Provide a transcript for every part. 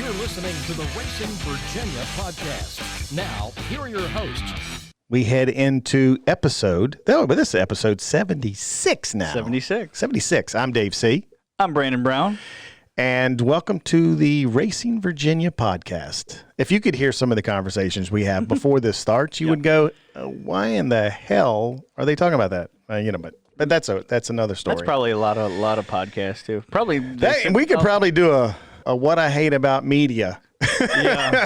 You're listening to the Racing Virginia podcast. Now, here are your hosts. We head into episode, but this is episode 76 now. 76. I'm Dave C. I'm Brandon Brown. And welcome to the Racing Virginia podcast. If you could hear some of the conversations we have before this starts, you would go, why in the hell are they talking about that? But that's another story. That's probably a lot of podcasts too. Probably we could probably do a what I hate about media. Yeah.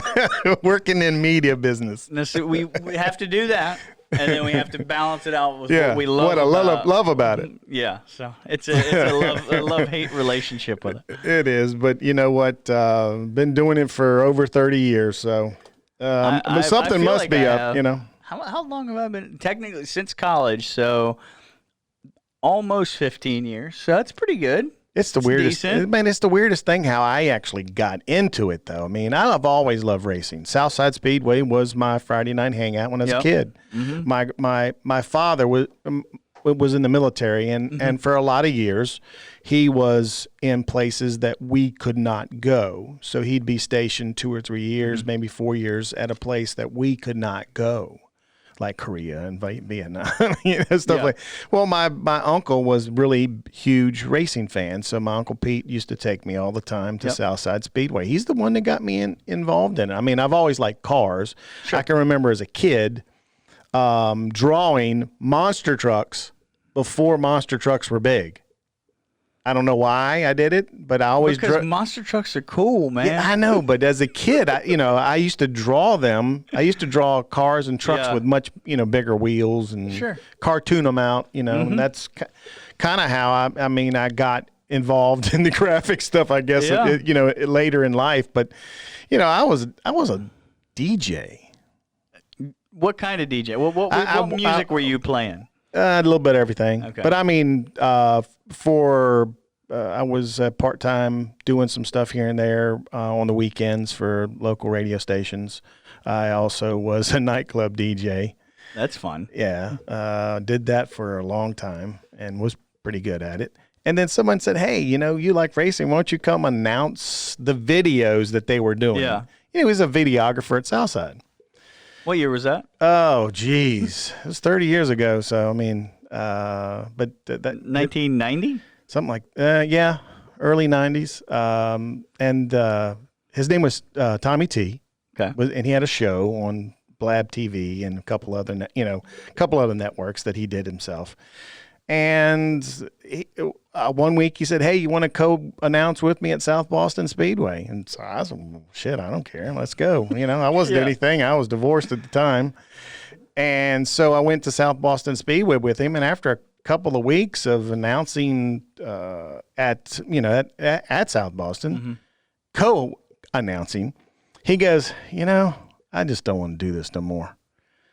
Working in media business. So we have to do that, and then we have to balance it out with what we love. What I love about it. Yeah, so it's a love-hate relationship with it. It is, but you know what? Been doing it for over 30 years, so something must like be up. How long have I been? Technically, since college, so almost 15 years. So that's pretty good. It's the weirdest. Decent. Man, it's the weirdest thing how I actually got into it, though. I mean, I've always loved racing. Southside Speedway was my Friday night hangout when I was a kid. Mm-hmm. My father was in the military, and for a lot of years, he was in places that we could not go. So he'd be stationed 2 or 3 years, maybe 4 years at a place that we could not go, like Korea and Vietnam, stuff like. Well, my uncle was really huge racing fan, so my Uncle Pete used to take me all the time to Southside Speedway. He's the one that got me involved in it. I mean, I've always liked cars. Sure. I can remember as a kid drawing monster trucks before monster trucks were big. I don't know why I did it, but I always because monster trucks are cool, man. Yeah, I know, but as a kid, I used to draw them. I used to draw cars and trucks with much, bigger wheels and cartoon them out, and that's kind of how I got involved in the graphic stuff, I guess, later in life. But, I was a DJ. What kind of DJ? What music were you playing? A little bit of everything. Okay. But I mean, I was part-time doing some stuff here and there on the weekends for local radio stations. I also was a nightclub DJ. That's fun. Yeah. Did that for a long time and was pretty good at it. And then someone said, hey, you like racing. Why don't you come announce the videos that they were doing? Yeah. He was a videographer at Southside. What year was that? Oh, geez. It was 30 years ago. So, I mean, but that 1990? Something like, early 90s. And his name was Tommy T. Okay. And he had a show on Blab TV and a couple other networks that he did himself. And one week he said, hey, you want to co-announce with me at South Boston Speedway? And so I said, shit, I don't care. Let's go. I wasn't anything. I was divorced at the time. And so I went to South Boston Speedway with him. And after a couple of weeks of announcing at South Boston, co-announcing, he goes, I just don't want to do this no more.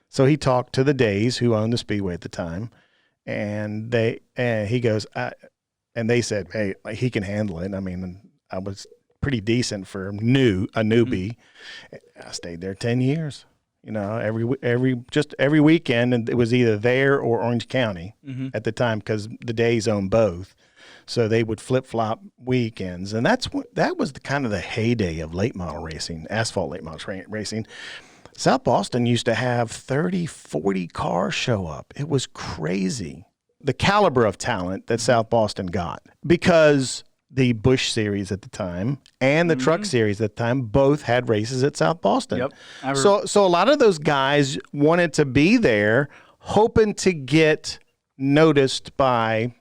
So he talked to the Days, who owned the Speedway at the time. And he goes, and they said, hey, like, he can handle it. I mean, I was pretty decent for a newbie. I stayed there 10 years, every weekend. And it was either there or Orange County at the time, because the Days owned both. So they would flip-flop weekends. And that was kind of the heyday of late model racing, asphalt late model racing. South Boston used to have 30, 40 cars show up. It was crazy. The caliber of talent that South Boston got, because the Busch Series at the time and the Truck Series at the time both had races at South Boston. Yep. So a lot of those guys wanted to be there, hoping to get noticed by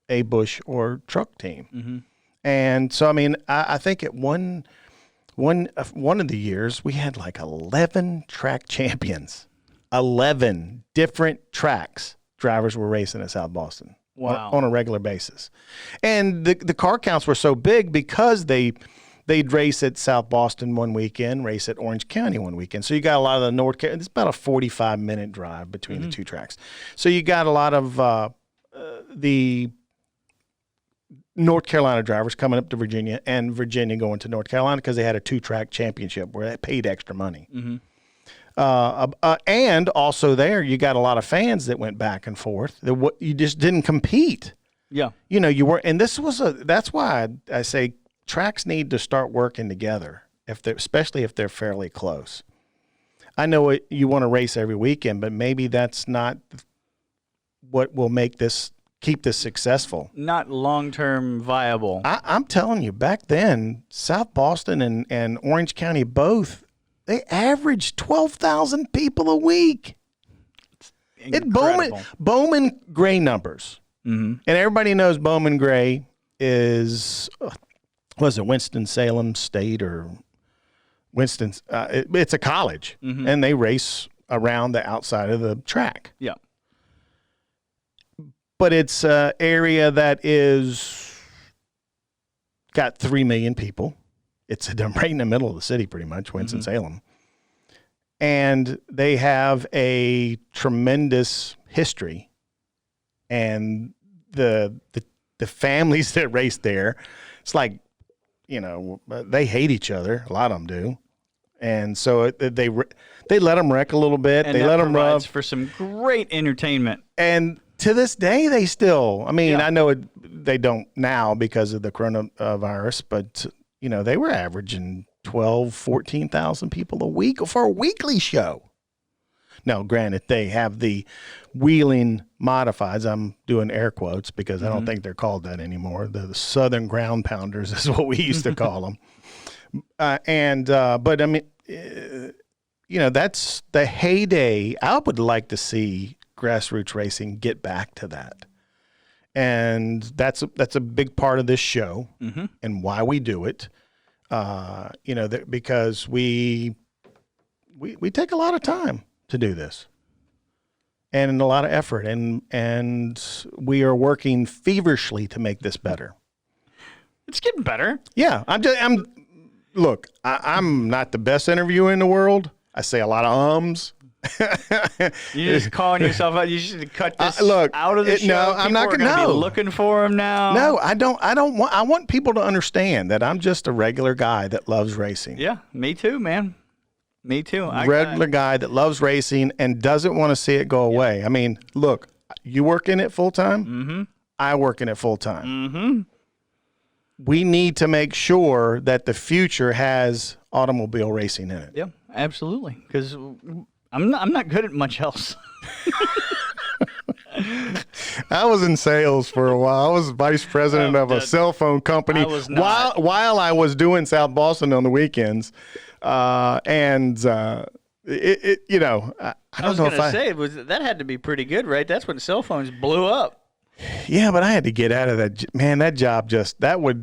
a Busch or Truck team. And so, I mean, I think at one of the years, we had like 11 track champions. 11 different tracks drivers were racing at South Boston. Wow. On a regular basis. And the car counts were so big because they'd race at South Boston one weekend, race at Orange County one weekend. So you got a lot of the North Carolina. It's about a 45-minute drive between the two tracks. So you got a lot of the North Carolina drivers coming up to Virginia, and Virginia going to North Carolina because they had a 2-track championship where they paid extra money. And also there, you got a lot of fans that went back and forth. You just didn't compete. Yeah. You were, and that's why I say tracks need to start working together. especially if they're fairly close. I know you want to race every weekend, but maybe that's not what will keep this successful. Not long-term viable. I'm telling you, back then, South Boston and Orange County both, they averaged 12,000 people a week. Bowman Gray numbers. Mm-hmm. And everybody knows Bowman Gray is, was it Winston-Salem State or Winston? It's a college, and they race around the outside of the track. Yeah. But it's an area that got 3 million people. It's right in the middle of the city, pretty much, Winston-Salem. And they have a tremendous history. And the families that race there, it's like, they hate each other. A lot of them do. And so they let them wreck a little bit. And they let them rub. For some great entertainment. And to this day, they still, I know they don't now because of the coronavirus, but, they were averaging 12, 14,000 people a week for a weekly show. Now, granted, they have the wheeling modifieds. I'm doing air quotes because I don't think they're called that anymore. The Southern Ground Pounders is what we used to call them. But that's the heyday. I would like to see grassroots racing get back to that. And that's a big part of this show and why we do it. Because we take a lot of time to do this and a lot of effort, and we are working feverishly to make this better. It's getting better. Yeah. I'm not the best interviewer in the world. I say a lot of ums. You're just calling yourself out. You should cut this out of the show. No, I'm not going to be looking for him now. No, I don't want. I want people to understand that I'm just a regular guy that loves racing. Yeah, me too, man. Me too. Regular guy that loves racing and doesn't want to see it go away. I mean, look, you work in it full time. I work in it full time. We need to make sure that the future has automobile racing in it. Yeah, absolutely. Because I'm not good at much else. I was in sales for a while. I was vice president of a cell phone company while I was doing South Boston on the weekends. I don't know if that had to be pretty good, right? That's when cell phones blew up. Yeah, but I had to get out of that. Man, that job that was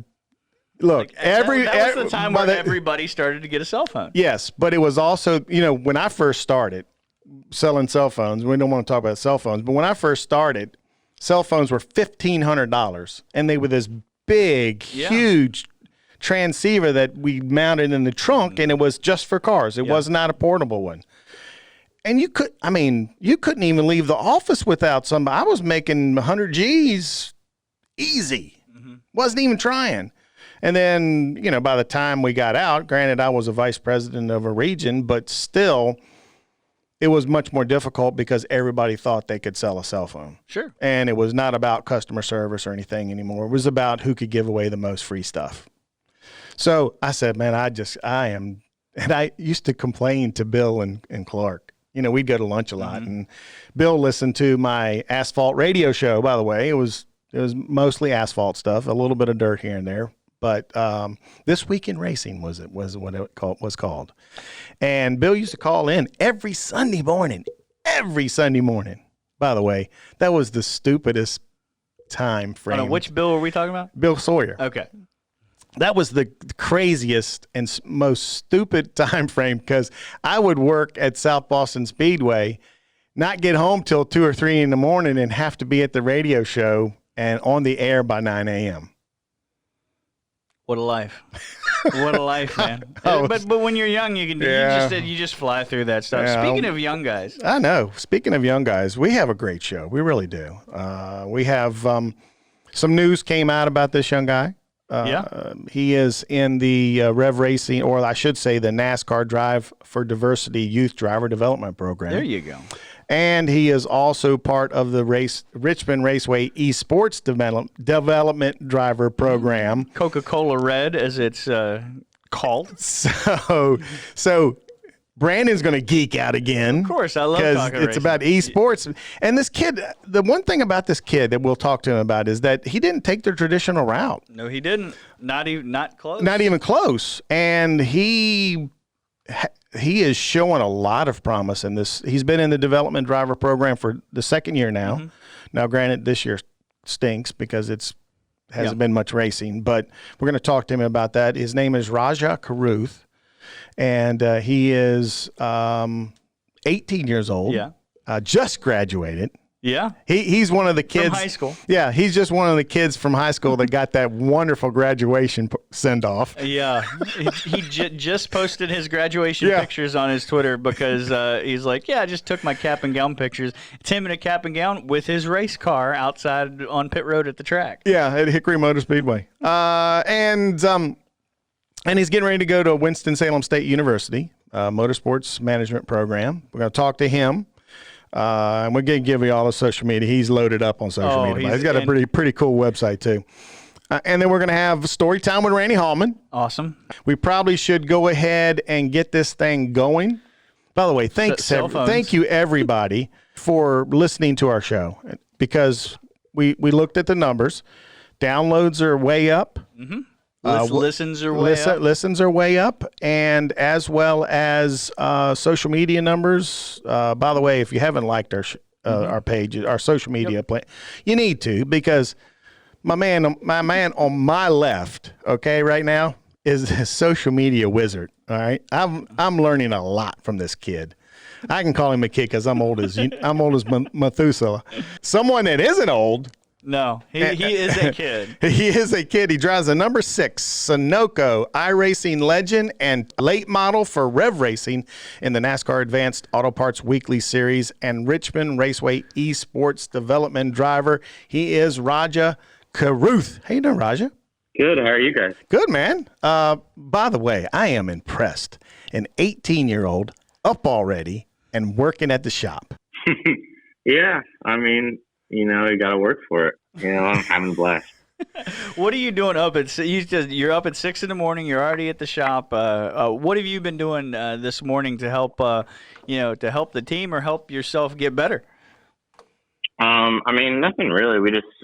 the time where everybody started to get a cell phone. Yes, but it was also, when I first started selling cell phones, we don't want to talk about cell phones, but when I first started, cell phones were $1,500, and they were this big, huge transceiver that we mounted in the trunk, and it was just for cars. It was not a portable one. And you couldn't even leave the office without somebody. I was making 100 G's easy. Wasn't even trying. And then, by the time we got out, granted, I was a vice president of a region, but still, it was much more difficult because everybody thought they could sell a cell phone. Sure. And it was not about customer service or anything anymore. It was about who could give away the most free stuff. So I said, man, and I used to complain to Bill and Clark. We'd go to lunch a lot, and Bill listened to my asphalt radio show, by the way. It was mostly asphalt stuff, a little bit of dirt here and there. But This Week in Racing was what it was called. And Bill used to call in every Sunday morning. By the way, that was the stupidest time frame. Which Bill were we talking about? Bill Sawyer. Okay. That was the craziest and most stupid time frame because I would work at South Boston Speedway, not get home till 2 or 3 in the morning, and have to be at the radio show and on the air by 9 a.m. What a life! What a life, man! But when you're young, you just fly through that stuff. Yeah. Speaking of young guys, I know. Speaking of young guys, we have a great show. We really do. We have some news came out about this young guy. He is in the Rev Racing, or I should say the NASCAR Drive for Diversity Youth Driver Development Program. There you go. And he is also part of the Richmond Raceway eSports Development Driver Program. Coca-Cola Red, as it's Called. So Brandon's going to geek out again. Of course, I love because talking it's racing. about esports. And this kid, the one thing about this kid that we'll talk to him about is that he didn't take the traditional route. No, he didn't. Not close. Not even close. And he is showing a lot of promise in this. He's been in the development driver program for the second year now. Mm-hmm. Now, granted, this year stinks because hasn't been much racing, but we're going to talk to him about that. His name is Rajah Caruth, and he is 18 years old. Yeah. Just graduated. Yeah. He's one of the kids from high school. Yeah, he's just one of the kids from high school that got that wonderful graduation send off. Yeah, he just posted his graduation pictures on his Twitter because he's like, I just took my cap and gown pictures. It's him in a cap and gown with his race car outside on pit road at the track. Yeah, at Hickory Motor Speedway. And he's getting ready to go to Winston-Salem State University, motorsports management program. We're going to talk to him. And we're going to give you all the social media. He's loaded up on social media. He's got a pretty cool website, too. And then we're going to have story time with Randy Hallman. Awesome. We probably should go ahead and get this thing going. By the way, thank you, everybody, for listening to our show. Because we looked at the numbers. Downloads are way up. Mm-hmm. Listens are way up. Listens are way up, and as well as social media numbers. By the way, if you haven't liked our page, our social media plan, you need to, because my man on my left, okay, right now is a social media wizard. All right, I'm learning a lot from this kid. I can call him a kid because I'm old as Methuselah. Someone that isn't old. No, he is a kid. He is a kid. He drives a number 6 Sunoco iRacing Legend and late model for Rev Racing in the NASCAR Advanced Auto Parts Weekly Series and Richmond Raceway eSports development driver. He is Rajah Caruth. How you doing, Rajah? Good. How are you guys? Good, man. By the way, I am impressed. An 18-year-old up already and working at the shop. Yeah, I mean, you got to work for it. I'm having a blast. What are you doing up at? You're up at 6 in the morning. You're already at the shop. What have you been doing this morning to help? To help the team or help yourself get better? I mean, nothing really.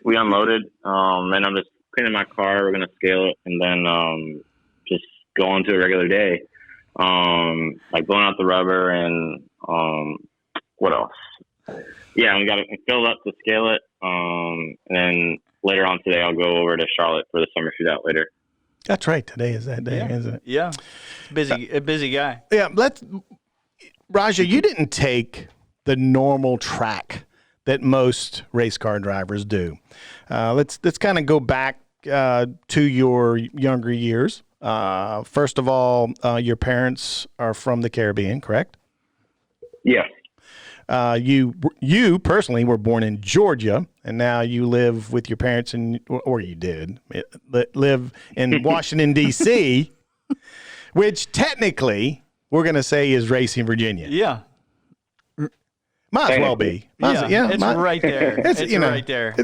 We unloaded, and I'm just cleaning my car. We're gonna scale it, and then just go on to a regular day. Like blowing out the rubber and what else? Yeah, we got it filled up to scale it. And then later on today, I'll go over to Charlotte for the summer shootout later. That's right. Today is that day, isn't it? Yeah. A busy guy. Yeah. Rajah, you didn't take the normal track that most race car drivers do. Let's kind of go back to your younger years. First of all, your parents are from the Caribbean, correct? Yes. You personally were born in Georgia, and now you live with your parents or you did live in Washington D.C., which technically we're going to say is Racing Virginia. Yeah, might as well be. It's right there. It's right there.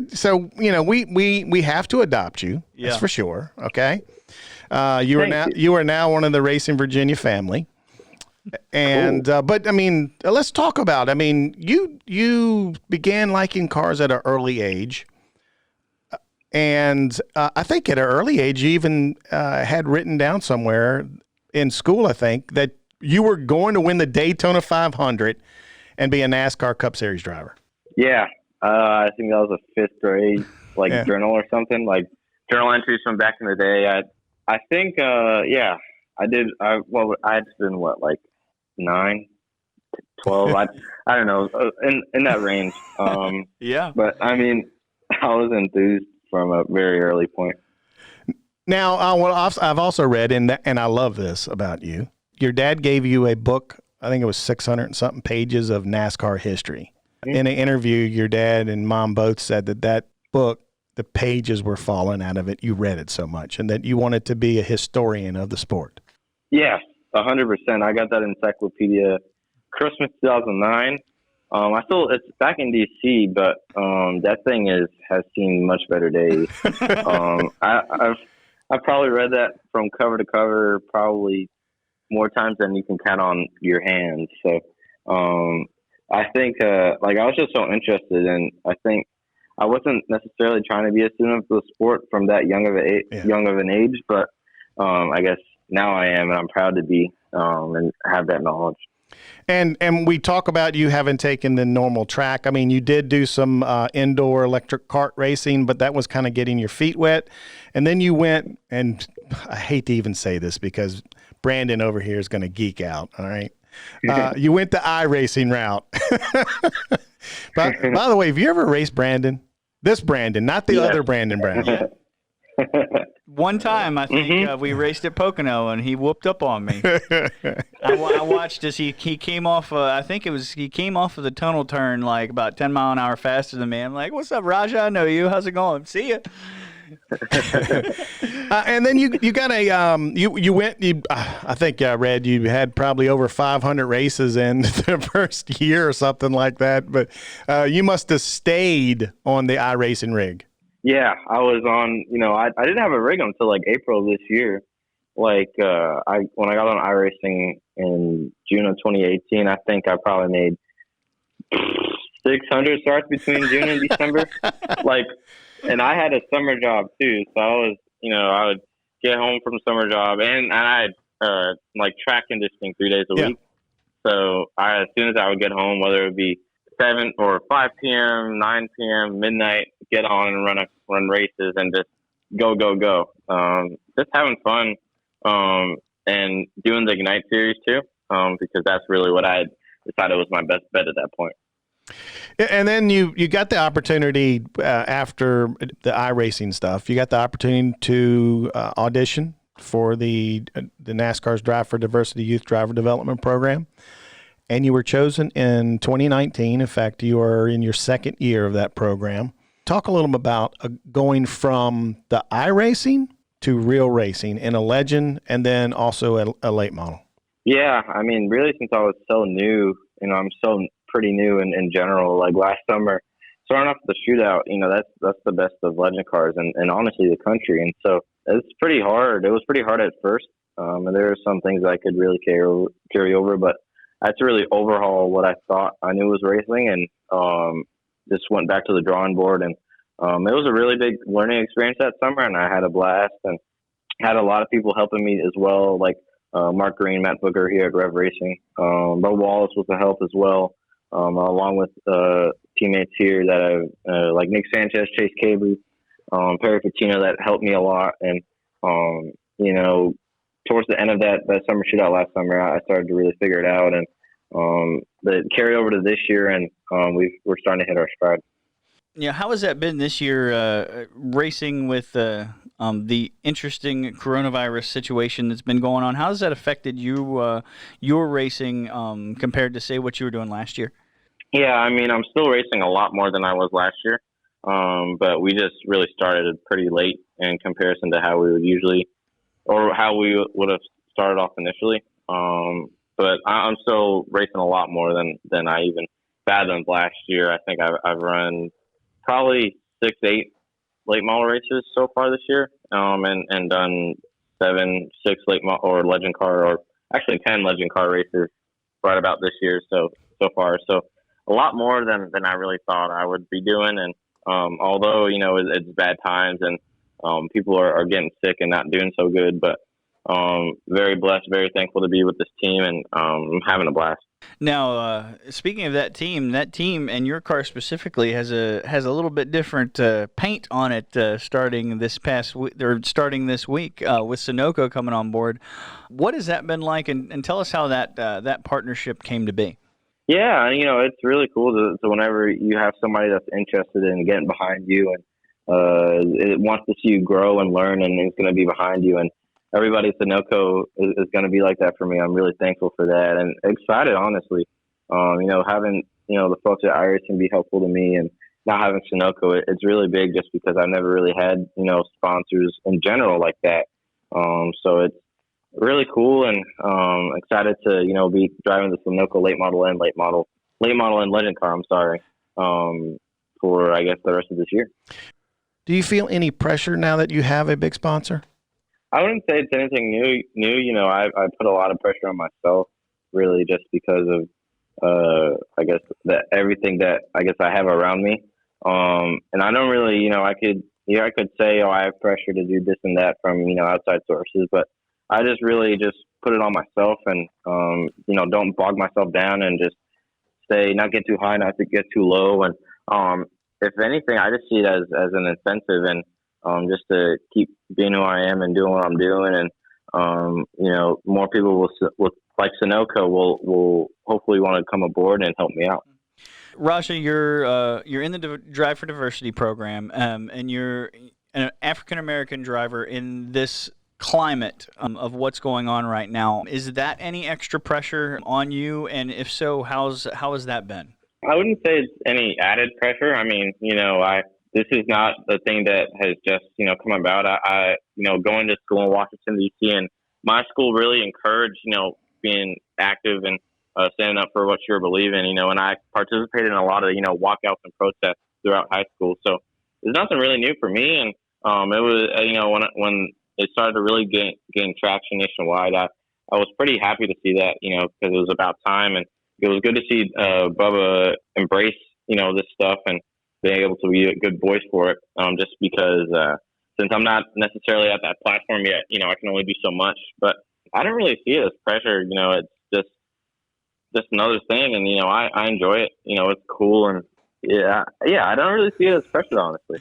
So we have to adopt you. That's for sure. Okay, you are now one of the Racing Virginia family. And cool. But I mean, let's talk about. I mean, you began liking cars at an early age, and I think at an early age you even had written down somewhere in school, I think, that you were going to win the Daytona 500 and be a NASCAR Cup Series driver. Yeah, I think that was a 5th grade journal or something, like journal entries from back in the day. I think I did. I had been 9, 12. I don't know, in that range. Yeah. But I mean, I was enthused from a very early point. Now, I've also read, and I love this about you. Your dad gave you a book. I think it was 600 and something pages of NASCAR history. Mm-hmm. In an interview, your dad and mom both said that book, the pages were falling out of it. You read it so much, and that you wanted to be a historian of the sport. Yeah. 100%. I got that encyclopedia Christmas 2009. It's back in DC, but that thing has seen much better days. I've probably read that from cover to cover probably more times than you can count on your hands. So I think like I was just so interested, and I think I wasn't necessarily trying to be a student of the sport from that young of an age, but I guess now I am, and I'm proud to be and have that knowledge. And we talk about you having taken the normal track. I mean, you did do some indoor electric kart racing, but that was kind of getting your feet wet. And then you went, and I hate to even say this because Brandon over here is going to geek out, all right? You went the iRacing route. But, by the way, have you ever raced Brandon? This Brandon, not the other Brandon. One time, I think we raced at Pocono, and he whooped up on me. I watched as he came off. I think he came off of the tunnel turn like about 10 mile an hour faster than me. I'm like, "What's up, Rajah? I know you. How's it going? See ya." And then you got you went. I think I read you had probably over 500 races in the first year or something like that. But you must have stayed on the iRacing rig. Yeah, I was on. I didn't have a rig until like April of this year. Like when I got on iRacing in June of 2018, I think I probably made 600 starts between June and December. And I had a summer job too, so I was, I would get home from summer job, and I had like track conditioning 3 days a week. So as soon as I would get home, whether it would be 7 or 5 p.m., 9 p.m., midnight, get on and run races and just go. Just having fun and doing the Ignite series too, because that's really what I decided was my best bet at that point. And then you got the opportunity after the iRacing stuff. You got the opportunity to audition for the NASCAR's Drive for Diversity Youth Driver Development Program, and you were chosen in 2019. In fact, you are in your second year of that program. Talk a little bit about going from the iRacing to real racing in a legend, and then also a late model. Yeah, I mean, really, since I was so new, I'm so pretty new in general. Like last summer, starting off the shootout, that's the best of legend cars and honestly the country. And so it's pretty hard. It was pretty hard at first. And there are some things I could really carry over, but I had to really overhaul what I thought I knew was racing, and just went back to the drawing board. And it was a really big learning experience that summer, and I had a blast and had a lot of people helping me as well, like Mark Green, Matt Booker here at Rev Racing. Bo Wallace was a help as well. Along with teammates here that I've like Nick Sanchez, Chase Cabley, Perry Patino, that helped me a lot. And towards the end of that summer shootout last summer, I started to really figure it out, and the carry over to this year, and we're starting to hit our stride. Yeah, how has that been this year, racing with the interesting coronavirus situation that's been going on? How has that affected you, your racing, compared to, say, what you were doing last year? Yeah, I mean, I'm still racing a lot more than I was last year, but we just really started pretty late in comparison to how we would usually, or how we would have started off initially. But I'm still racing a lot more than I even fathomed last year. I think I've run probably 6-8 late model races so far this year, and done 6 late model or legend car, or actually 10 legend car races right about this year so far. So a lot more than I really thought I would be doing. And although it's bad times and people are getting sick and not doing so good, but very blessed, very thankful to be with this team, and I'm having a blast. Now, speaking of that team and your car specifically has a little bit different paint on it starting this week with Sunoco coming on board. What has that been like, and tell us how that partnership came to be? Yeah, it's really cool to whenever you have somebody that's interested in getting behind you and it wants to see you grow and learn, and is going to be behind you. And everybody at Sunoco is going to be like that for me. I'm really thankful for that and excited, honestly. Having the folks at iRacing be helpful to me, and not having Sunoco, it's really big just because I've never really had sponsors in general like that. So it's really cool, and excited to be driving the Sunoco late model and legend car. I'm sorry, for I guess the rest of this year. Do you feel any pressure now that you have a big sponsor? I wouldn't say it's anything new. I put a lot of pressure on myself, really, just because of I guess that everything that I guess I have around me. And I don't really, I could say, oh, I have pressure to do this and that from outside sources, but I just really just put it on myself, and don't bog myself down, and just not get too high, not to get too low. And if anything, I just see it as an incentive, and just to keep being who I am and doing what I'm doing. And more people will like Sunoco will hopefully want to come aboard and help me out. Rajah, you're in the Drive for Diversity program, and you're an African American driver in this climate of what's going on right now. Is that any extra pressure on you? And if so, how has that been? I wouldn't say it's any added pressure. I mean, this is not the thing that has just, come about. I going to school in Washington, D.C., and my school really encouraged, being active and standing up for what you're believing, and I participated in a lot of, walkouts and protests throughout high school. So there's nothing really new for me. And it was, when it started to really gain traction nationwide, I was pretty happy to see that, because it was about time. And it was good to see Bubba embrace, this stuff and being able to be a good voice for it, just because since I'm not necessarily at that platform yet, I can only do so much. But I don't really see it as pressure. It's just another thing, and I enjoy it. It's cool, and yeah, I don't really see it as pressure, honestly.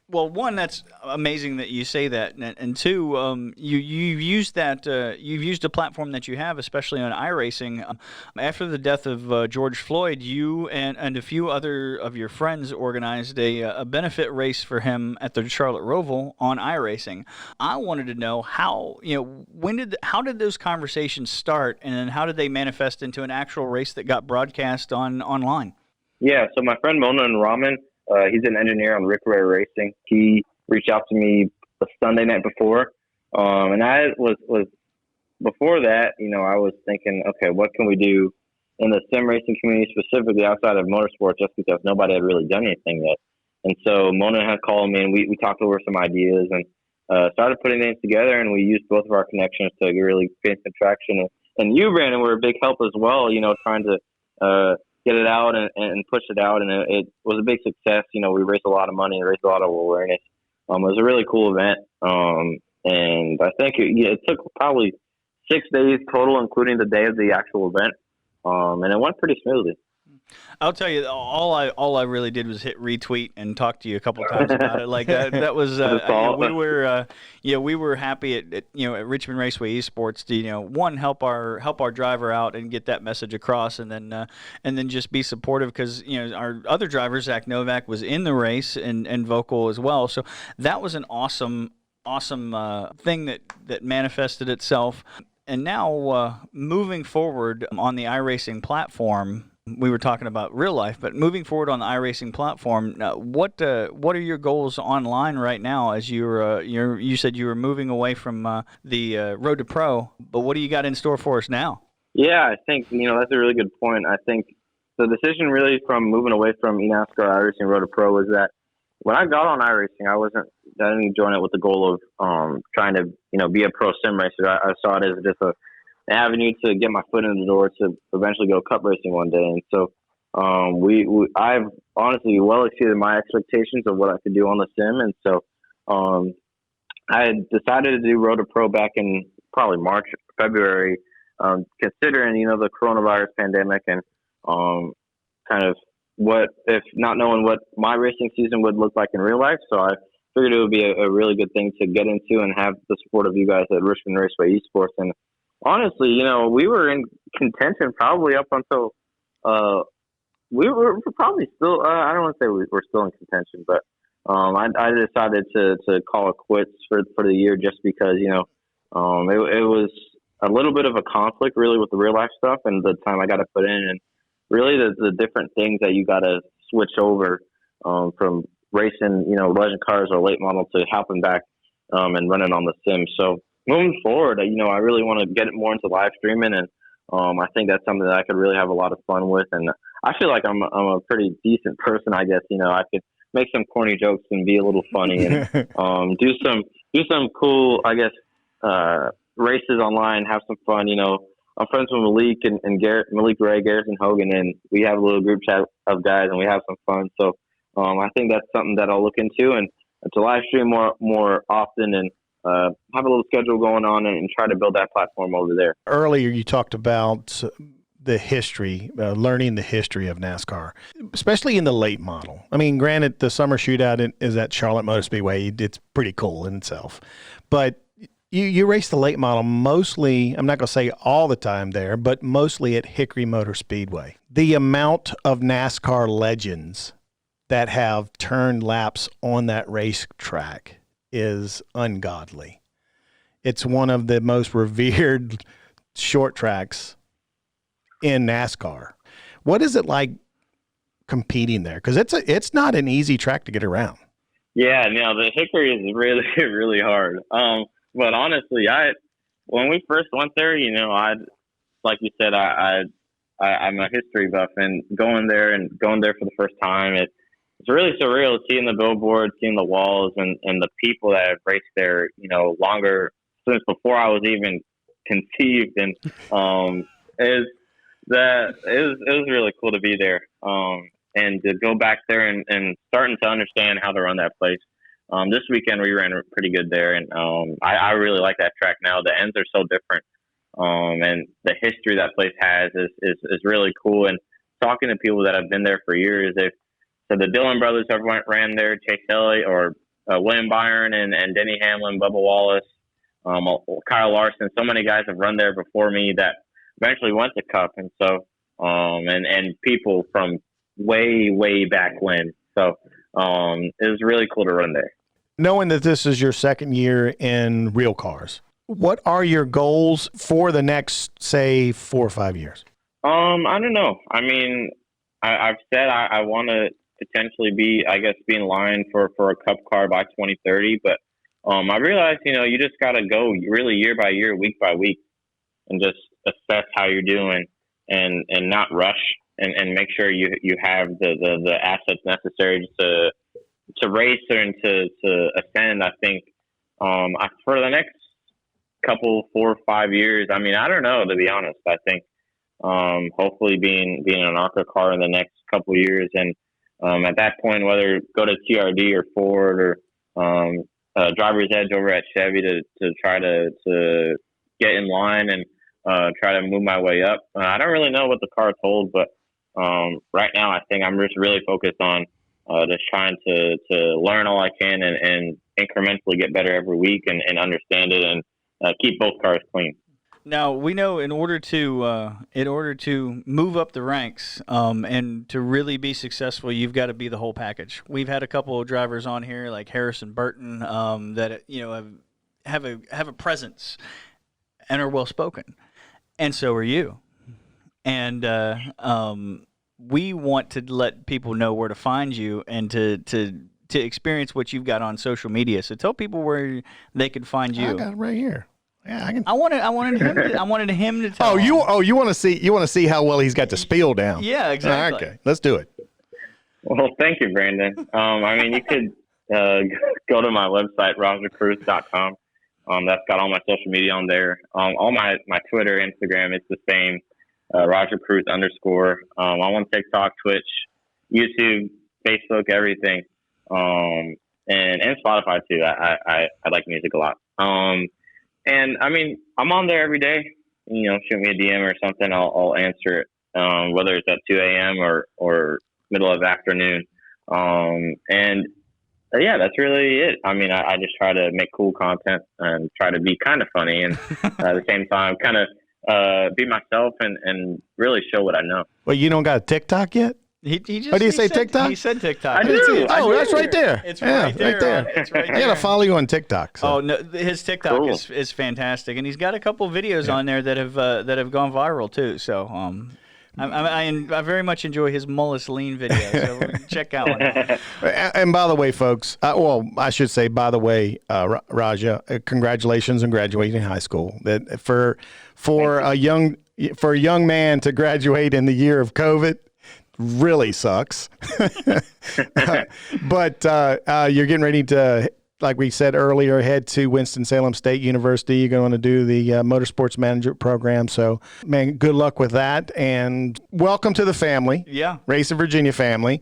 Well, one, that's amazing that you say that, and two, you've used a platform that you have, especially on iRacing. After the death of George Floyd, you and a few other of your friends organized a benefit race for him at the Charlotte Roval on iRacing. I wanted to know how how did those conversations start, and then how did they manifest into an actual race that got broadcast online? Yeah, so my friend Mona and Ramen. He's an engineer on Rev Racing. He reached out to me the Sunday night before. And I was before that, I was thinking, okay, what can we do in the sim racing community, specifically outside of motorsport, just because nobody had really done anything yet. And so Mona had called me, and we talked over some ideas, and started putting things together, and we used both of our connections to really gain some traction. And you, Brandon, were a big help as well, trying to get it out and push it out, and it was a big success. We raised a lot of money and raised a lot of awareness. It was a really cool event, and I think it took probably 6 days total, including the day of the actual event, and it went pretty smoothly. I'll tell you, all I really did was hit retweet and talk to you a couple times about it. Like that was we were happy at Richmond Raceway eSports to help our driver out and get that message across, and then just be supportive, because our other driver Zach Novak was in the race and vocal as well. So that was an awesome thing that manifested itself. And now moving forward on the iRacing platform. We were talking about real life, but moving forward on the iRacing platform, what are your goals online right now? As you said you were moving away from the Road to Pro, but what do you got in store for us now? Yeah, I think that's a really good point. I think the decision really from moving away from eNASCAR iRacing Road to Pro was that when I got on iRacing, I didn't join it with the goal of trying to be a pro sim racer. I saw it as just an avenue to get my foot in the door to eventually go cup racing one day. And so I've honestly well exceeded my expectations of what I could do on the sim. And so I had decided to do Road to Pro back in probably March, February, considering, the coronavirus pandemic and kind of what, if not knowing what my racing season would look like in real life. So I figured it would be a really good thing to get into and have the support of you guys at Richmond Raceway eSports. And honestly, we were in contention probably up until we were probably still. I don't want to say we were still in contention, but I decided to call it quits for the year, just because it was a little bit of a conflict really with the real life stuff and the time I got to put in, and really the different things that you got to switch over from racing, legend cars or late model to hopping back and running on the sim. So moving forward, I really want to get it more into live streaming, and I think that's something that I could really have a lot of fun with. And I feel like I'm a pretty decent person, I guess. I could make some corny jokes and be a little funny and do some cool, I guess, races online, have some fun. I'm friends with Malik and Garrett, Malik Ray, Garrison Hogan, and we have a little group chat of guys, and we have some fun. So I think that's something that I'll look into and to live stream more often and have a little schedule going on and try to build that platform over there. Earlier, you talked about the history, learning the history of NASCAR, especially in the late model. I mean, granted, the summer shootout is at Charlotte Motor Speedway. It's pretty cool in itself. But you race the late model mostly, I'm not going to say all the time there, but mostly at Hickory Motor Speedway. The amount of NASCAR legends that have turned laps on that racetrack is ungodly. It's one of the most revered short tracks in NASCAR. What is it like competing there? Because it's not an easy track to get around. Yeah, no, the Hickory is really, really hard. But honestly, when we first went there, like you said, I'm a history buff, and going there for the first time, it's really surreal seeing the billboard, seeing the walls, and the people that have raced there, longer since before I was even conceived, and it was really cool to be there, and to go back there and starting to understand how to run that place. This weekend we ran pretty good there, and I really like that track now. The ends are so different, and the history that place has is really cool. And talking to people that have been there for years, so the Dillon brothers have ran there, Chase Elliott, or William Byron and Denny Hamlin, Bubba Wallace, Kyle Larson. So many guys have run there before me that eventually went to Cup, and so and people from way back when. So it was really cool to run there. Knowing that this is your second year in real cars, what are your goals for the next, say, 4 or 5 years? I don't know. I mean, I've said I want to potentially be in line for a Cup car by 2030, but I realized, you just got to go really year by year, week by week, and just assess how you're doing and not rush and make sure you have the assets necessary to race and to ascend. I think for the next couple 4 or 5 years, I mean, I don't know, to be honest. I think hopefully being an ARCA car in the next couple of years, and at that point, whether go to TRD or Ford or driver's edge over at Chevy to try to get in line and try to move my way up. I don't really know what the car holds, but right now I think I'm just really focused on just trying to learn all I can and incrementally get better every week and understand it and keep both cars clean. Now, we know in order to move up the ranks and to really be successful, you've got to be the whole package. We've had a couple of drivers on here like Harrison Burton that have a presence and are well spoken, and so are you. And we want to let people know where to find you and to experience what you've got on social media. So tell people where they can find you. I got it right here. Yeah, I can. I wanted him to tell. You want to see how well he's got the spiel down. Yeah, exactly. Okay, let's do it. Well, thank you, Brandon. I mean, you could go to my website, rajahcaruth.com. That's got all my social media on there. All my Twitter, Instagram, it's the same. Rajah Caruth _. I'm on TikTok, Twitch, YouTube, Facebook, everything, and Spotify too. I like music a lot. And I mean, I'm on there every day. Shoot me a DM or something. I'll answer it, whether it's at 2 a.m. or middle of afternoon. Yeah, that's really it. I mean, I just try to make cool content and try to be kind of funny, and at the same time, kind of be myself and really show what I know. Well, you don't got a TikTok yet? He just. Oh, do you say TikTok? He said TikTok. I do. That's right there. It's right there. Right there. It's right there. I gotta follow you on TikTok. So. Oh no, his TikTok Cool. is fantastic, and he's got a couple videos on there that have gone viral too. So I very much enjoy his Mullis Lean video. So check out one. And by the way, folks, I should say, by the way, Rajah, congratulations on graduating high school. That for a young man to graduate in the year of COVID really sucks. But you're getting ready to like we said earlier, head to Winston-Salem State University. You're going to do the motorsports management program. So, man, good luck with that, and welcome to the family. Yeah, Racing Virginia family.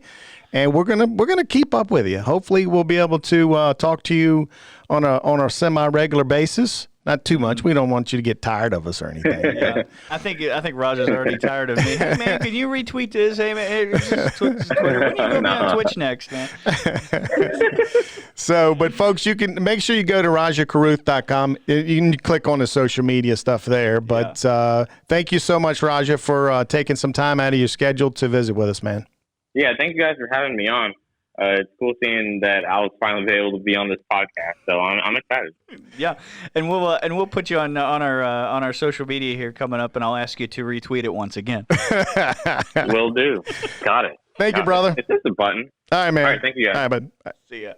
And we're gonna keep up with you. Hopefully, we'll be able to talk to you on a semi-regular basis. Not too much. We don't want you to get tired of us or anything. yeah. I think Rajah's already tired of me. Hey, man, can you retweet this? Hey, man, hey, Twitter. When are you going to be on Twitch next, man? So, but folks, you can make sure you go to RajahCaruth.com. You can click on the social media stuff there. But thank you so much, Rajah, for taking some time out of your schedule to visit with us, man. Yeah, thank you guys for having me on. It's cool seeing that I was finally able to be on this podcast, so I'm excited. Yeah, and we'll put you on our social media here coming up, and I'll ask you to retweet it once again. Will do. Got it. Thank you, brother. It's just a button. All right, man. All right, thank you, guys. All right, bud. See ya.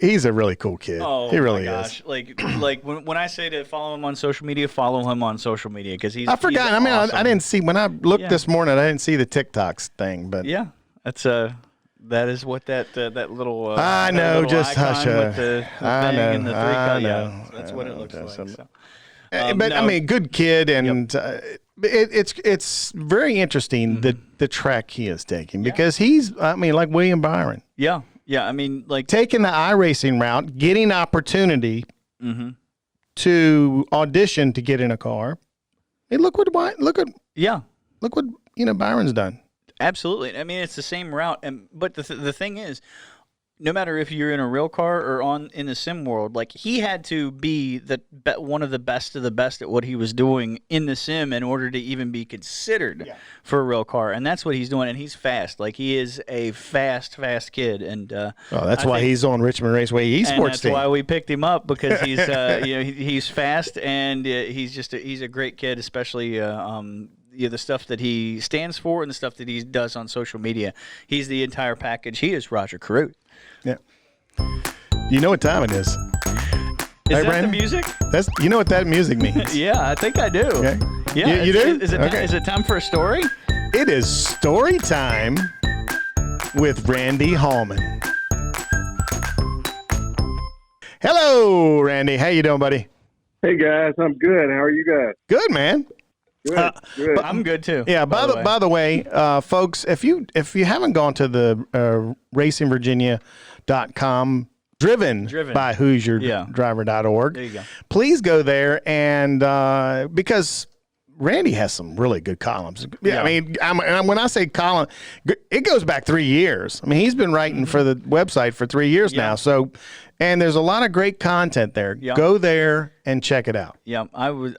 He's a really cool kid. Oh, he really my gosh. is. Like when I say to follow him on social media because he's. I forgot. He's awesome. I didn't see when I looked this morning. I didn't see the TikToks thing, but yeah, that's that is what that little. I know. Little Just hush. with the I thing know. and the three I color. know. Yeah, that's what it looks like. So. But No. I mean, good kid, and it's very interesting the track he is taking because he's like William Byron. Yeah, yeah. I mean, like taking the iRacing route, getting opportunity to audition to get in a car. Hey, look what Byron's done. Absolutely. I mean, it's the same route, but the thing is, no matter if you're in a real car or in the sim world, like he had to be one of the best at what he was doing in the sim in order to even be considered for a real car, and that's what he's doing. And he's fast. Like he is a fast kid, and that's why he's on Richmond Raceway eSports and that's team. why we picked him up because he's he's fast and he's a great kid, especially. The stuff that he stands for and the stuff that he does on social media. He's the entire package. He is Rajah Caruth. Yeah. You know what time it is. Is that Brandon? the music? You know what that music means. Yeah, I think I do. Okay. Yeah, You do? Is it time for a story? It is story time with Randy Hallman. Hello, Randy. How you doing, buddy? Hey guys, I'm good. How are you guys? Good, man. Good. Good. I'm good too. Yeah. By the way, folks, if you haven't gone to the racingvirginia.com, driven by who'syourdriver.org, There you go. please go there and because Randy has some really good columns. Yeah. I mean, when I say column, it goes back 3 years. I mean, he's been writing for the website for 3 years now. So, and there's a lot of great content there. Yeah. Go there and check it out. Yeah, I was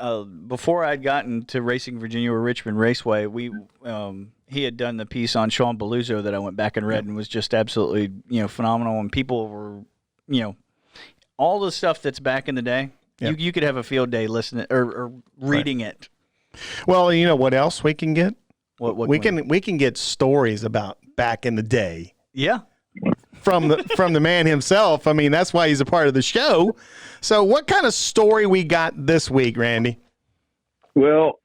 before I'd gotten to Racing Virginia or Richmond Raceway. He had done the piece on Sean Beluzzo that I went back and read and was just absolutely phenomenal. And people were all the stuff that's back in the day. Yeah. You could have a field day listening or reading it. Well, you know what else we can get? What we can get stories about back in the day. Yeah. From the man himself. I mean, that's why he's a part of the show. So what kind of story we got this week, Randy? Well,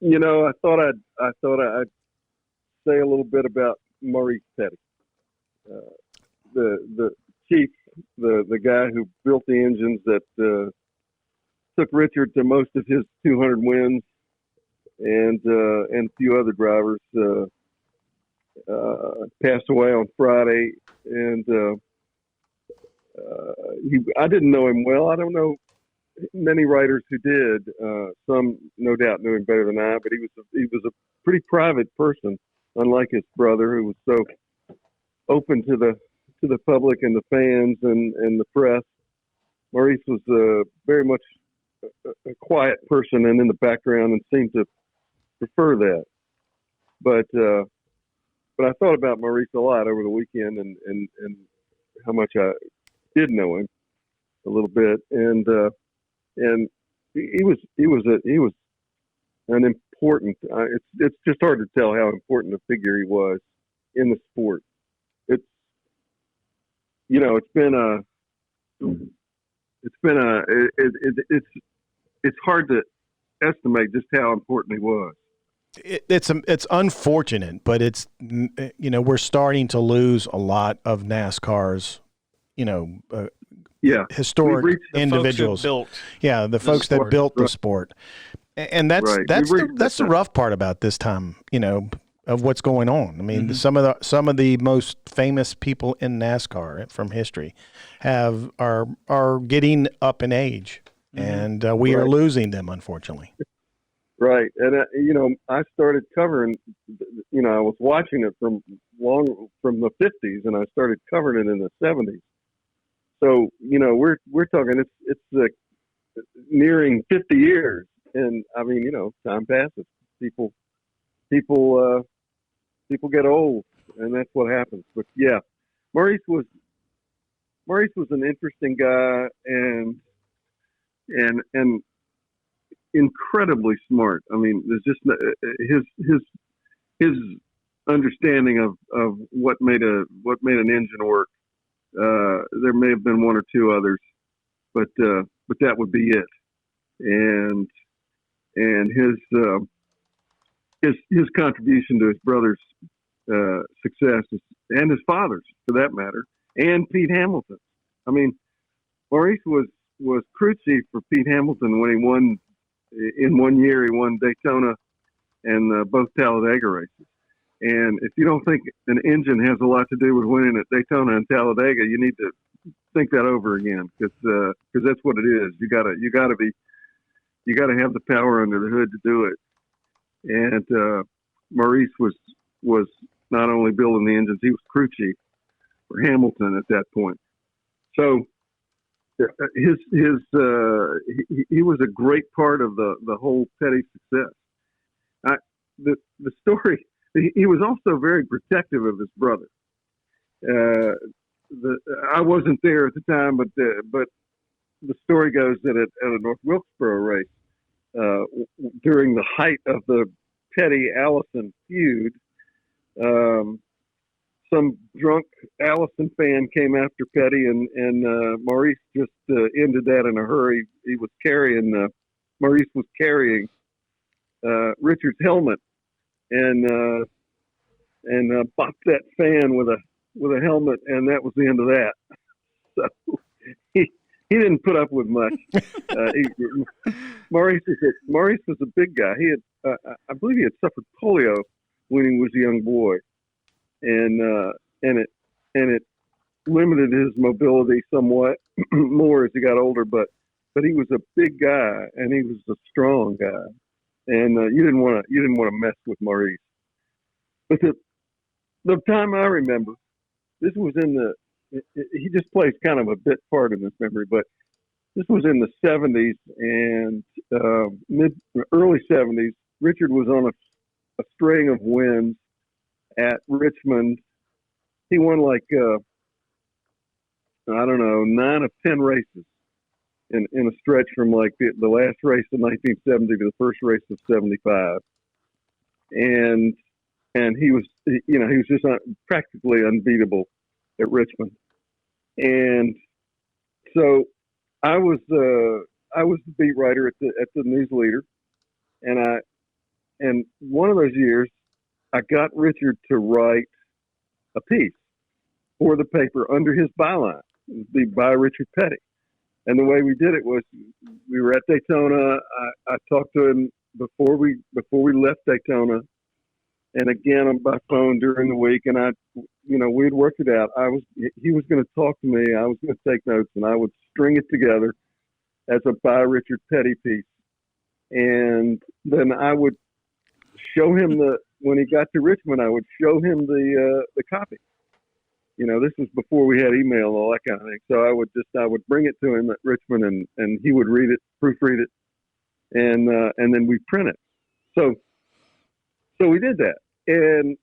I thought I'd say a little bit about Maurice Petty, the chief, the guy who built the engines that took Richard to most of his 200 wins, and a few other drivers. Passed away on Friday, and I didn't know him well. I don't know many writers who did. Some, no doubt, knew him better than I. But he was a pretty private person, unlike his brother, who was so open to the public and the fans and the press. Maurice was very much a quiet person and in the background, and seemed to prefer that. But I thought about Maurice a lot over the weekend, and how much I did know him a little bit, and he was an important. It's just hard to tell how important a figure he was in the sport. It's hard to estimate just how important he was. It's unfortunate, but it's we're starting to lose a lot of NASCAR's Yeah, historic we've reached The individuals. folks who built. Yeah, the folks that sport. built the Right. sport. And that's Right. that's We've the, reached that's the that. rough part about this time, of what's going on. I mean, Mm-hmm. some of the most famous people in NASCAR from history are getting up in age, and we are Right. losing them, unfortunately. Right, and I started covering. I was watching it from the '50s, and I started covering it in the '70s. So we're talking it's nearing 50 years, and I mean time passes. People people people get old, and that's what happens. But yeah, Maurice was Maurice was an interesting guy, and incredibly smart. I mean, there's just his understanding of what made an engine work. There may have been one or two others, but that would be it. And his contribution to his brother's success and his father's, for that matter, and Pete Hamilton. I mean, Maurice was crew chief for Pete Hamilton when he won. In 1 year, he won Daytona and both Talladega races. And if you don't think an engine has a lot to do with winning at Daytona and Talladega, you need to think that over again, because that's what it is. You gotta have the power under the hood to do it. And Maurice was not only building the engines, he was crew chief for Hamilton at that point. So he was a great part of the whole Petty success. The story, he was also very protective of his brother. I wasn't there at the time, but the story goes that at a North Wilkesboro race, during the height of the Petty Allison feud, some drunk Allison fan came after Petty, and Maurice just ended that in a hurry. He was carrying Maurice was carrying Richard's helmet, and bopped that fan with a helmet, and that was the end of that. So he didn't put up with much. Maurice was a big guy. He had I believe he had suffered polio when he was a young boy, and it limited his mobility somewhat more as he got older. But he was a big guy, and he was a strong guy, and you didn't want to mess with Maurice. But the time I remember, this was he just plays kind of a bit part in this memory, but this was in the '70s and early '70s. Richard was on a string of wins at Richmond. He won like I don't know, 9 of 10 races in a stretch from like the last race of 1970 to the first race of '75, and he was just practically unbeatable at Richmond. And so I was the beat writer at the News Leader, and one of those years I got Richard to write a piece for the paper under his byline, by Richard Petty. And the way we did it was, we were at Daytona. I talked to him before we left Daytona, and again by phone during the week. And we'd worked it out. He was going to talk to me. I was going to take notes, and I would string it together as a by Richard Petty piece. And then I would show him when he got to Richmond, I would show him the copy. This was before we had email and all that kind of thing. So I would bring it to him at Richmond, and he would read it, proofread it, and then we print it. So we did that, and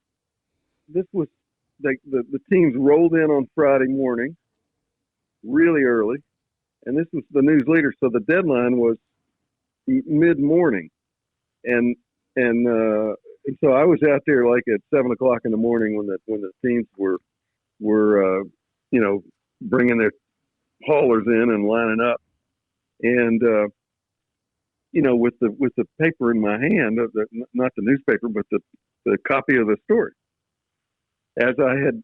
this was the teams rolled in on Friday morning, really early, and this was the News Leader. So the deadline was mid morning, and so I was out there like at 7 o'clock in the morning when the teams were bringing their haulers in and lining up, and with the paper in my hand, not the newspaper, but the copy of the story, as I had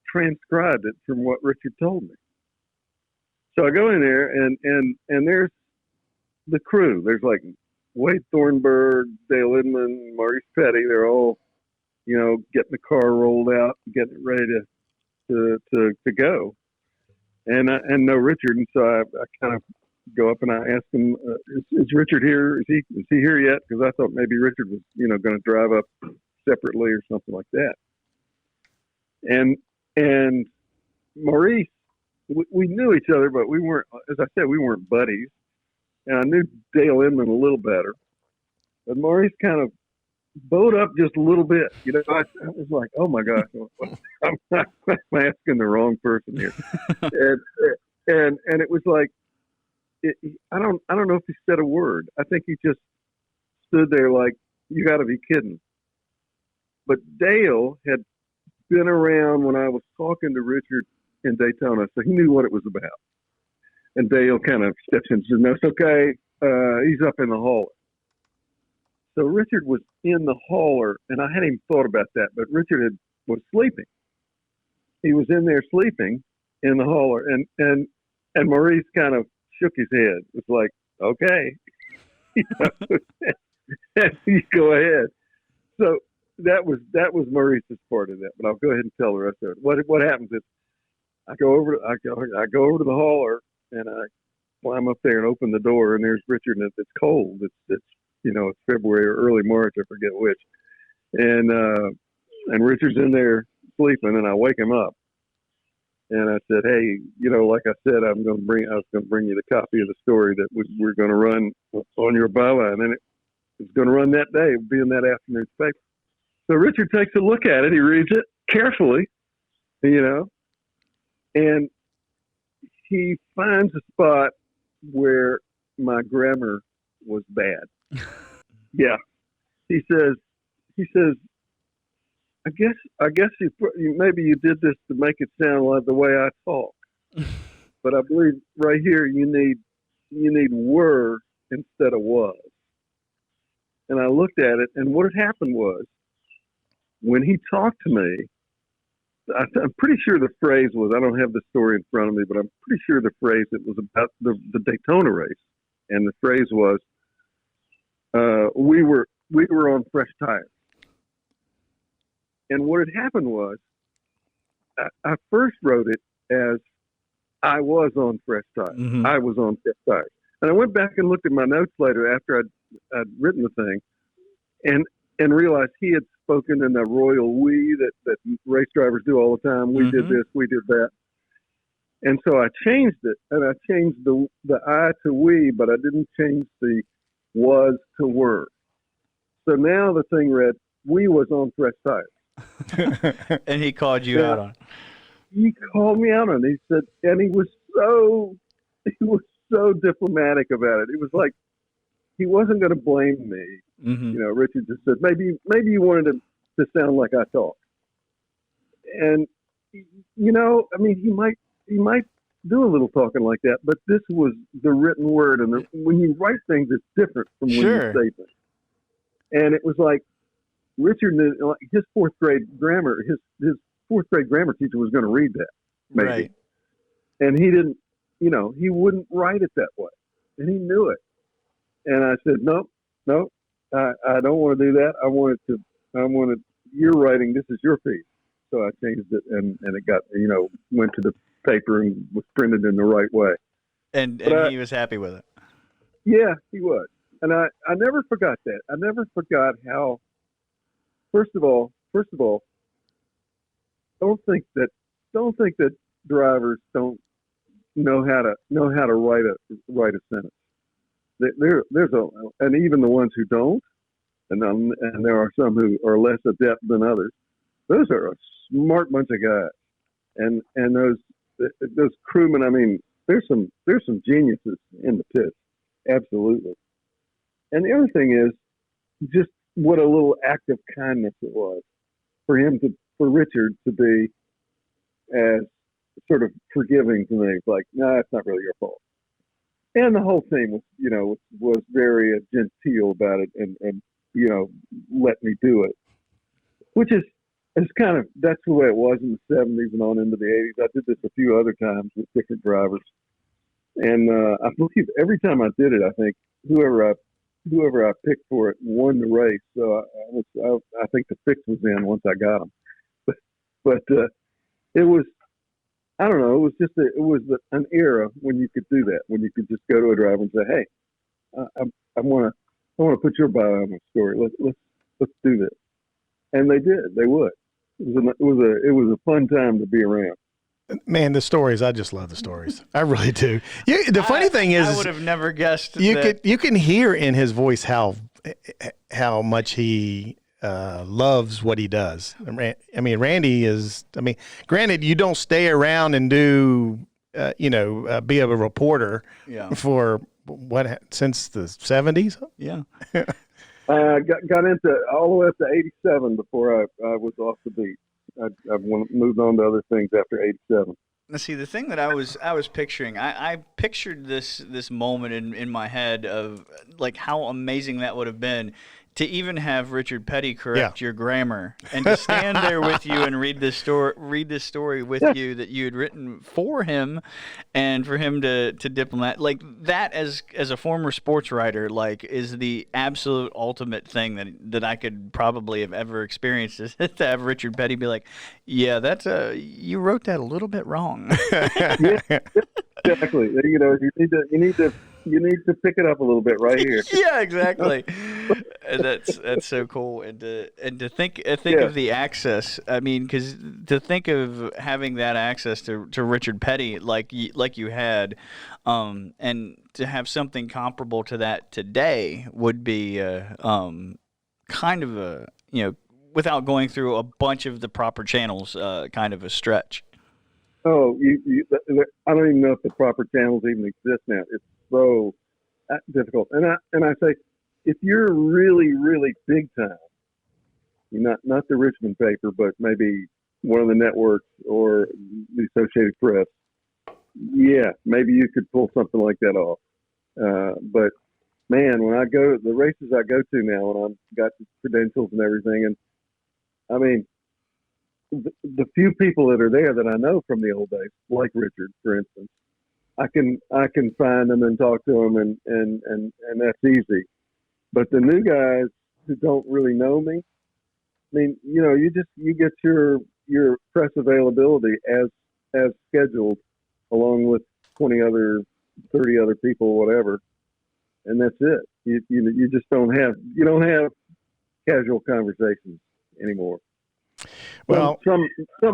transcribed it from what Richard told me. So I go in there, and there's the crew. There's like Wade Thornburg, Dale Inman, Maurice Petty. They're all, getting the car rolled out, getting it ready to go. And no Richard, and so I kind of go up and I ask him, "Is Richard here? Is he here yet?" Because I thought maybe Richard was, going to drive up separately or something like that. And Maurice, we knew each other, but we weren't. As I said, we weren't buddies. And I knew Dale Inman a little better, but Maurice kind of bowed up just a little bit. I was like, "Oh my gosh, I'm asking the wrong person here." and it was like, I don't know if he said a word. I think he just stood there like, "You got to be kidding." But Dale had been around when I was talking to Richard in Daytona, so he knew what it was about. And Dale kind of steps in and says, "No, it's okay. He's up in the hauler." So Richard was in the hauler, and I hadn't even thought about that, but Richard was sleeping. He was in there sleeping in the hauler, and Maurice kind of shook his head. It was like, "Okay, you go ahead." So that was Maurice's part of that. But I'll go ahead and tell the rest of it. What happens is I go over to the hauler, and I climb up there and open the door, and there's Richard, and it's cold. It's February or early March, I forget which. And Richard's in there sleeping, and I wake him up. And I said, "Hey, like I said, I was going to bring you the copy of the story that we're going to run on your byline." And it was going to run that day. It would be in that afternoon's paper. So Richard takes a look at it. He reads it carefully, and he finds a spot where my grammar was bad. Yeah. He says, I guess maybe you did this to make it sound like the way I talk. But I believe right here you need were instead of was." And I looked at it, and what had happened was, when he talked to me, I'm pretty sure the phrase was, I don't have the story in front of me, but I'm pretty sure the phrase, it was about the Daytona race. And the phrase was, we were on fresh tires. And what had happened was, I first wrote it as I was on fresh tires. Mm-hmm. I was on fresh tires. And I went back and looked at my notes later after I'd written the thing, and realized he had spoken in the royal we that race drivers do all the time. We did this, we did that. And so I changed it, and I changed the I to we, but I didn't change the was to were. So now the thing read, "We was on fresh tires." And he called you out on it. He called me out on it. He said, and he was so diplomatic about it. It was like he wasn't going to blame me. Mm-hmm. Richard just said, maybe you wanted him to sound like I talk. And he might do a little talking like that, but this was the written word, and when you write things, it's different from when you say things. And it was like Richard, his fourth grade grammar teacher was going to read that, maybe. Right. And he didn't, he wouldn't write it that way, and he knew it. And I said, no, I don't want to do that. I wanted your writing. This is your piece. So I changed it, and it got, went to the paper and was printed in the right way. And he was happy with it. Yeah, he was. And I never forgot that. I never forgot how, first of all, don't think that drivers don't know how to write a sentence. And even the ones who don't, and there are some who are less adept than others. Those are a smart bunch of guys, and those crewmen. I mean, there's some geniuses in the pits, absolutely. And the other thing is just what a little act of kindness it was for Richard to be as sort of forgiving to me. It's like, no, it's not really your fault. And the whole team was very genteel about it and let me do it, which is kind of, that's the way it was in the 70s and on into the 80s. I did this a few other times with different drivers. And I believe every time I did it, I think whoever I picked for it won the race. So I think the fix was in once I got them. But it was, I don't know, it was just an era when you could do that, when you could just go to a driver and say, hey, I want to put your bio on my story. Let's do this. And they did. They would. It was a fun time to be around. Man, the stories, I just love the stories. I really do. The funny thing is, I would have never guessed you can hear in his voice how much he loves what he does. I mean, Randy is, granted, you don't stay around and do, be a reporter for since the 70s? Yeah. Got into all the way up to 87 before I was off the beat. I moved on to other things after 87. Now, see, the thing that I was picturing, I pictured this moment in my head of like how amazing that would have been to even have Richard Petty correct your grammar and to stand there with you and read this story with you that you had written for him, and for him to diplomat like that as a former sports writer, like, is the absolute ultimate thing that I could probably have ever experienced, is to have Richard Petty be like, yeah, that's you wrote that a little bit wrong. Yeah, exactly. You need to pick it up a little bit right here. Yeah, exactly. And that's so cool. And to think of the access. I mean, because to think of having that access to Richard Petty like you had, and to have something comparable to that today would be kind of a, without going through a bunch of the proper channels, kind of a stretch. Oh, I don't even know if the proper channels even exist now. It's so difficult. And I say, if you're really, really big time, not the Richmond paper, but maybe one of the networks or the Associated Press, yeah, maybe you could pull something like that off. But man, when I go the races I go to now, and I've got the credentials and everything, and I mean, the few people that are there that I know from the old days, like Richard, for instance, I can find them and talk to them, and that's easy. But the new guys who don't really know me, I mean, you get your press availability as scheduled, along with 20 other, 30 other people, whatever, and that's it. You just don't have casual conversations anymore. Well, some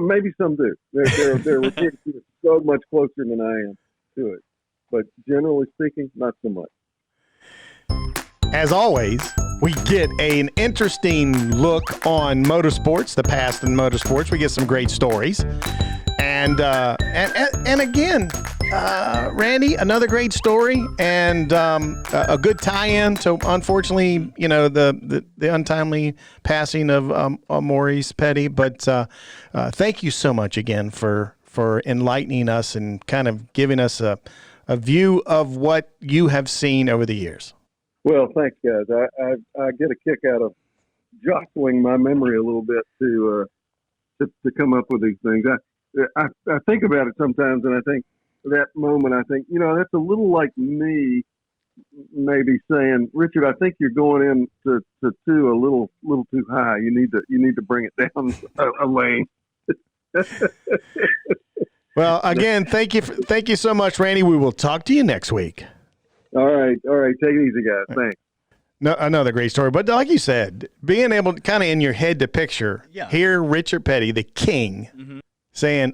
maybe some do. They're referred to it so much closer than I am to it, but generally speaking, not so much. As always, we get an interesting look on motorsports, the past in motorsports. We get some great stories, and again, Randy, another great story, and a good tie-in to, unfortunately, the untimely passing of Maurice Petty. But thank you so much again for enlightening us and kind of giving us a view of what you have seen over the years. Well, thanks, guys. I get a kick out of jostling my memory a little bit to come up with these things. I think about it sometimes, and I think that moment, I think, that's a little like me maybe saying, Richard, I think you're going into two a little too high. You need to bring it down a lane. Well, again, thank you so much, Randy. We will talk to you next week. All right. Take it easy, guys. Thanks. No, another great story. But like you said, being able to kind of in your head to picture, hear Richard Petty, the king, saying,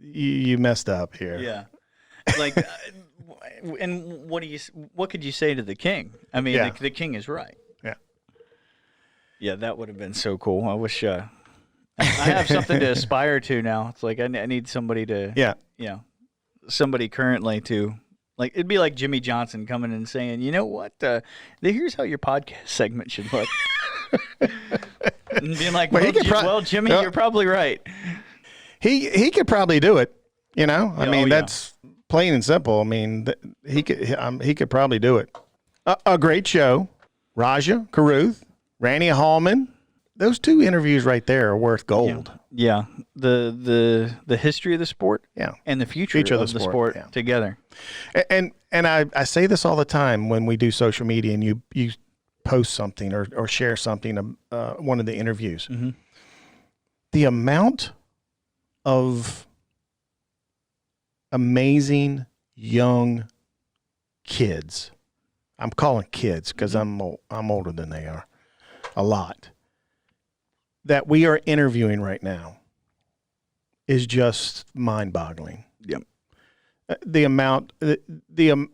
you messed up here. Yeah. Like, and what could you say to the king? I mean, the king is right. Yeah. Yeah, that would have been so cool. I wish I have something to aspire to now. It's like I need somebody to, somebody currently to, like, it'd be like Jimmy Johnson coming and saying, you know what, here's how your podcast segment should look. And being like, well, Jimmy, you're probably right. He could probably do it, I mean, that's plain and simple. I mean, he could probably do it. A great show. Rajah Caruth, Randy Hallman, those two interviews right there are worth gold. Yeah. The history of the sport and the future of the sport together. And I say this all the time when we do social media and you post something or share something, one of the interviews. Mm-hmm. The amount of amazing young kids, I'm calling kids because I'm older than they are, a lot, that we are interviewing right now is just mind-boggling. Yep. The amount,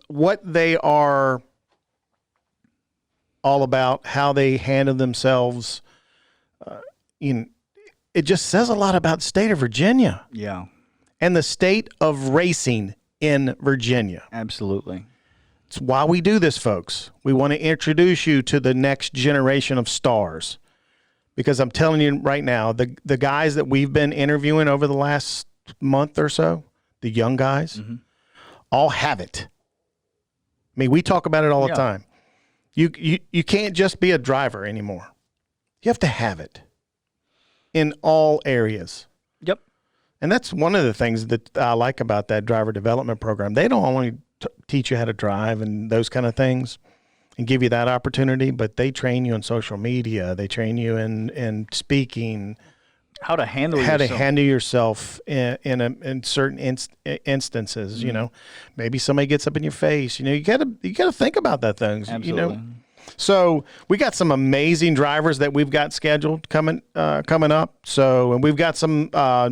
what they are all about, how they handle themselves, it just says a lot about the state of Virginia. Yeah. And the state of racing in Virginia. Absolutely. It's why we do this, folks. We want to introduce you to the next generation of stars. Because I'm telling you right now, the guys that we've been interviewing over the last month or so, the young guys, all have it. I mean, we talk about it all the time. You can't just be a driver anymore. You have to have it in all areas. Yep. And that's one of the things that I like about that driver development program. They don't only teach you how to drive and those kind of things and give you that opportunity, but they train you in social media. They train you in speaking, how to handle yourself in certain instances. Mm-hmm. You know, maybe somebody gets up in your face. You know, you gotta think about that things. Absolutely. You know, so we got some amazing drivers that we've got scheduled coming up. So, and we've got some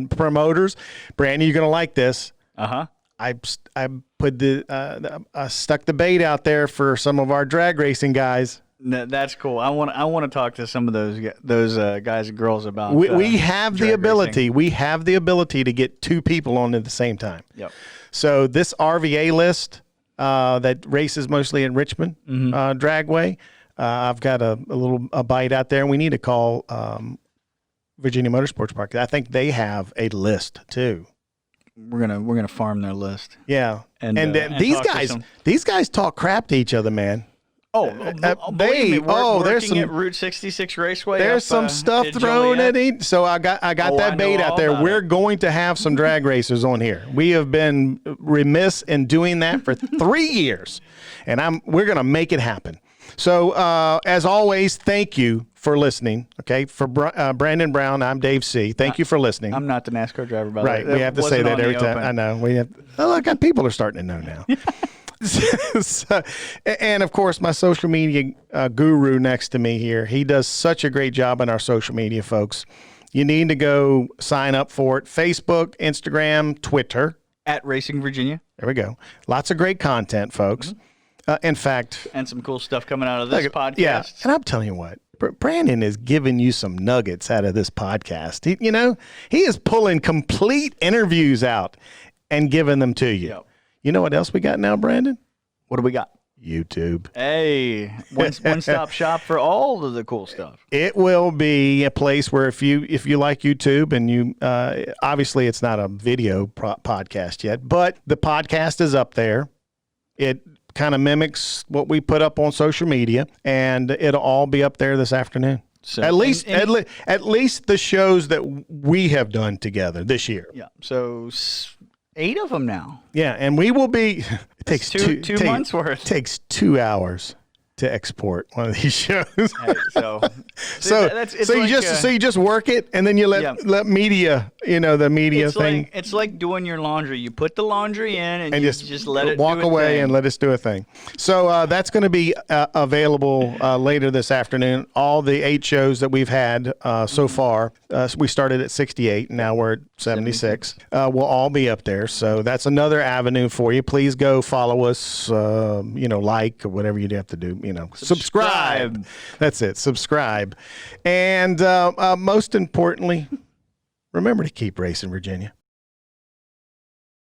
promoters. Brandon, you're gonna like this. I put I stuck the bait out there for some of our drag racing guys. No, that's cool. I want to talk to some of those guys and girls about. We have the ability. Racing. We have the ability to get two people on at the same time. Yep. So this RVA list that races mostly in Richmond Dragway, I've got a little bite out there, and we need to call Virginia Motorsports Park. I think they have a list too. We're gonna farm their list. Yeah, and and these guys talk crap to each other, man. Believe me, there's some at Route 66 Raceway. There's some stuff thrown at it. So I got that bait out there. We're going to have some drag racers on here. We have been remiss in doing that for 3 years, and we're going to make it happen. So as always, thank you for listening. Okay, for Brandon Brown, I'm Dave C. Thank you for listening. I'm not the NASCAR driver, by the way. Right, we have to say that every time. I know we have. Oh, look, people are starting to know now. So, and of course, my social media guru next to me here, he does such a great job on our social media, folks. You need to go sign up for it. Facebook, Instagram, Twitter. At Racing Virginia. There we go. Lots of great content, folks. In fact. And some cool stuff coming out of this podcast. Yeah, and I'm telling you what. Brandon is giving you some nuggets out of this podcast. He is pulling complete interviews out and giving them to you. Yep. You know what else we got now, Brandon? What do we got? YouTube. Hey, one-stop shop for all of the cool stuff. It will be a place where if you like YouTube and you obviously it's not a video podcast yet, but the podcast is up there. It kind of mimics what we put up on social media, and it'll all be up there this afternoon. So at least the shows that we have done together this year. Yeah. So 8 of them now. Yeah, and we will be. It takes two months worth. It takes 2 hours to export one of these shows. Hey, so you just work it, and then you let media, the media thing. It's like doing your laundry. You put the laundry in, and you just let it walk do away thing. And let us do a thing. So that's going to be available later this afternoon. All the 8 shows that we've had so far. We started at 68, and now we're at 76. Will all be up there. So that's another avenue for you. Please go follow us. Like or whatever you have to do. Subscribe. That's it. Subscribe. And most importantly, remember to keep racing, Virginia.